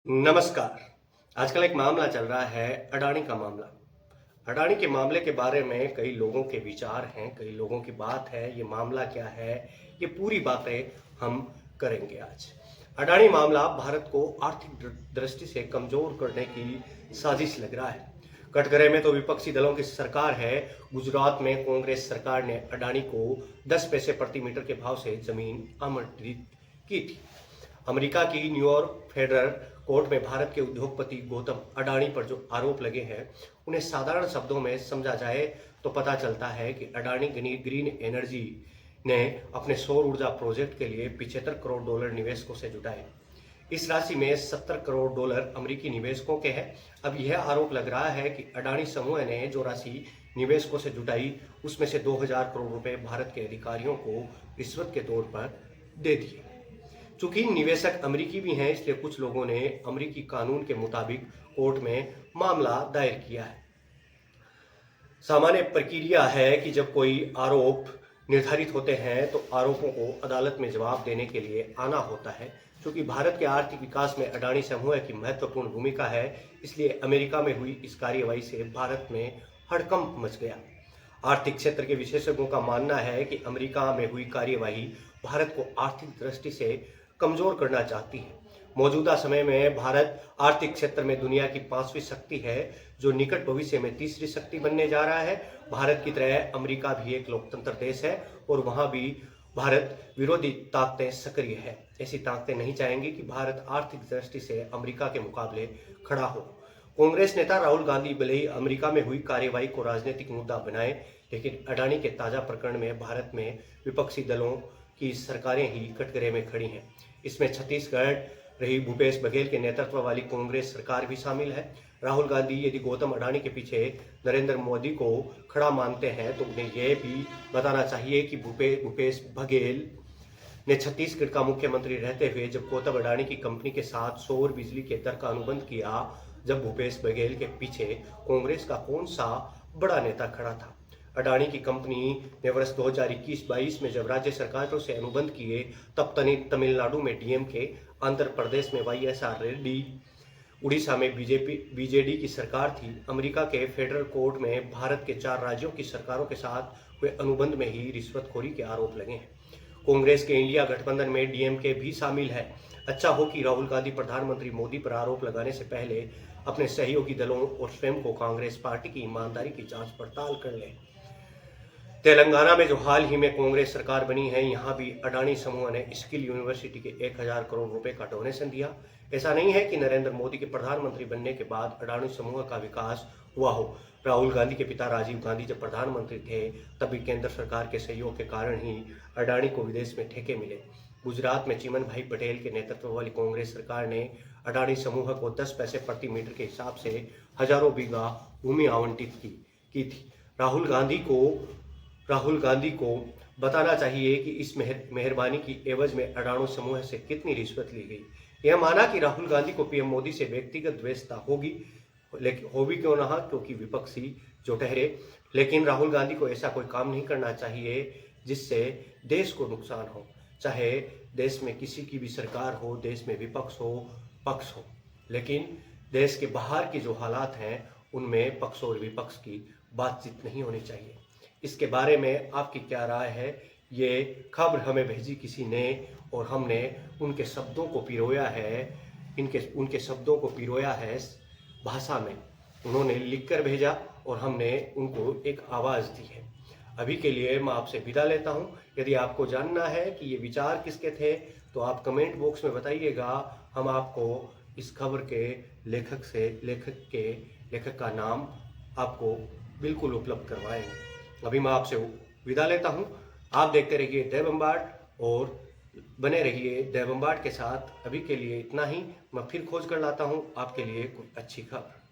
नमस्कार। आजकल एक मामला चल रहा है अडानी का मामला। अडानी के मामले के बारे में कई लोगों के विचार हैं, कई लोगों की बात है, ये मामला क्या है, ये पूरी बातें हम करेंगे आज। अडानी मामला भारत को आर्थिक दृष्टि से कमजोर करने की साजिश लग रहा है। कटघरे में तो विपक्षी दलों की सरकार है। गुजरात में कांग्रेस सरकार ने अडानी को 10 पैसे प्रति मीटर के भाव से जमीन आवंटित की थी। अमेरिका की न्यूयॉर्क फेडरल कोर्ट में भारत के उद्योगपति गौतम अडानी पर जो आरोप लगे हैं उन्हें साधारण शब्दों में समझा जाए तो पता चलता है कि अडानी ग्रीन एनर्जी ने अपने सौर ऊर्जा प्रोजेक्ट के लिए $75 करोड़ निवेशकों से जुटाए। इस राशि में $70 करोड़ अमेरिकी निवेशकों के हैं। अब यह आरोप लग रहा है कि अडानी समूह ने जो राशि निवेशकों से जुटाई उसमें से 2000 करोड़ रुपए भारत के अधिकारियों को रिश्वत के तौर पर दे दिए। चूंकि निवेशक अमेरिकी भी हैं, इसलिए कुछ लोगों ने अमेरिकी कानून के मुताबिक कोर्ट में मामला दायर किया है। सामान्य प्रक्रिया है कि जब कोई आरोप निर्धारित होते हैं तो आरोपों को अदालत में जवाब देने के लिए आना होता है। क्योंकि भारत के आर्थिक विकास में अडानी समूह की महत्वपूर्ण भूमिका है, इसलिए अमेरिका में हुई इस कार्यवाही से भारत में हड़कंप मच गया। आर्थिक क्षेत्र के विशेषज्ञों का मानना है कि अमेरिका में हुई कार्यवाही भारत को आर्थिक दृष्टि से कमजोर करना चाहती है। मौजूदा समय में भारत आर्थिक क्षेत्र में दुनिया की 5वीं शक्ति है, जो निकट भविष्य में तीसरी शक्ति बनने जा रहा है। भारत की तरह अमेरिका भी एक लोकतंत्र देश है और वहां भी भारत विरोधी ताकतें सक्रिय है। ऐसी ताकतें नहीं चाहेंगी कि भारत आर्थिक दृष्टि से अमेरिका के मुकाबले खड़ा हो। कांग्रेस नेता राहुल गांधी भले ही अमेरिका में हुई कार्यवाही को राजनीतिक मुद्दा बनाए, लेकिन अडानी के ताजा प्रकरण में भारत में विपक्षी दलों की सरकारें ही कटघरे में खड़ी हैं। इसमें छत्तीसगढ़ रही भूपेश बघेल के नेतृत्व वाली कांग्रेस सरकार भी शामिल है। राहुल गांधी यदि गौतम अडानी के पीछे नरेंद्र मोदी को खड़ा मानते हैं तो उन्हें यह भी बताना चाहिए कि भूपेश बघेल ने छत्तीसगढ़ का मुख्यमंत्री रहते हुए जब गौतम अडानी की कंपनी के साथ सौर बिजली के दर का अनुबंध किया, जब भूपेश बघेल के पीछे कांग्रेस का कौन सा बड़ा नेता खड़ा था। अडानी की कंपनी ने वर्ष 2021-22 में जब राज्य सरकारों से अनुबंध किए, तब तमिलनाडु में डीएमके, आंध्र प्रदेश में वाईएसआर रेड्डी, उड़ीसा में बीजेडी की सरकार थी। अमेरिका के फेडरल कोर्ट में भारत के 4 राज्यों की सरकारों के साथ हुए अनुबंध में ही रिश्वतखोरी के आरोप लगे हैं। कांग्रेस के इंडिया गठबंधन में डीएमके भी शामिल है। अच्छा हो कि राहुल गांधी प्रधानमंत्री मोदी पर आरोप लगाने से पहले अपने सहयोगी दलों और स्वयं को कांग्रेस पार्टी की ईमानदारी की जांच पड़ताल कर लें। तेलंगाना में जो हाल ही में कांग्रेस सरकार बनी है, यहाँ भी अडानी समूह ने स्किल यूनिवर्सिटी के 1000 करोड़ रुपए का डोनेशन दिया। ऐसा नहीं है कि नरेंद्र मोदी के प्रधानमंत्री बनने के बाद अडानी समूह का विकास हुआ हो। राहुल गांधी के पिता राजीव गांधी जब प्रधानमंत्री थे, तभी केंद्र सरकार के सहयोग के कारण ही अडानी को विदेश में ठेके मिले। गुजरात में चिमन भाई पटेल के नेतृत्व वाली कांग्रेस सरकार ने अडानी समूह को 10 पैसे प्रति मीटर के हिसाब से हजारों बीघा भूमि आवंटित की थी। राहुल गांधी को बताना चाहिए कि इस मेहरबानी की एवज में अडानी समूह से कितनी रिश्वत ली गई। यह माना कि राहुल गांधी को पीएम मोदी से व्यक्तिगत द्वेषता होगी, लेकिन हो भी क्यों ना, क्योंकि विपक्षी जो ठहरे, लेकिन राहुल गांधी को ऐसा कोई काम नहीं करना चाहिए जिससे देश को नुकसान हो। चाहे देश में किसी की भी सरकार हो, देश में विपक्ष हो, पक्ष हो, लेकिन देश के बाहर की जो हालात हैं उनमें पक्ष और विपक्ष की बातचीत नहीं होनी चाहिए। इसके बारे में आपकी क्या राय है? ये खबर हमें भेजी किसी ने और हमने उनके शब्दों को पिरोया है, उनके शब्दों को पिरोया है भाषा में। उन्होंने लिखकर भेजा और हमने उनको एक आवाज़ दी है। अभी के लिए मैं आपसे विदा लेता हूं। यदि आपको जानना है कि ये विचार किसके थे तो आप कमेंट बॉक्स में बताइएगा। हम आपको इस खबर के लेखक का नाम आपको बिल्कुल उपलब्ध करवाएंगे। अभी मैं आपसे विदा लेता हूं। आप देखते रहिए देवबंबाट और बने रहिए देवबंबाट के साथ। अभी के लिए इतना ही। मैं फिर खोज कर लाता हूं आपके लिए कोई अच्छी खबर।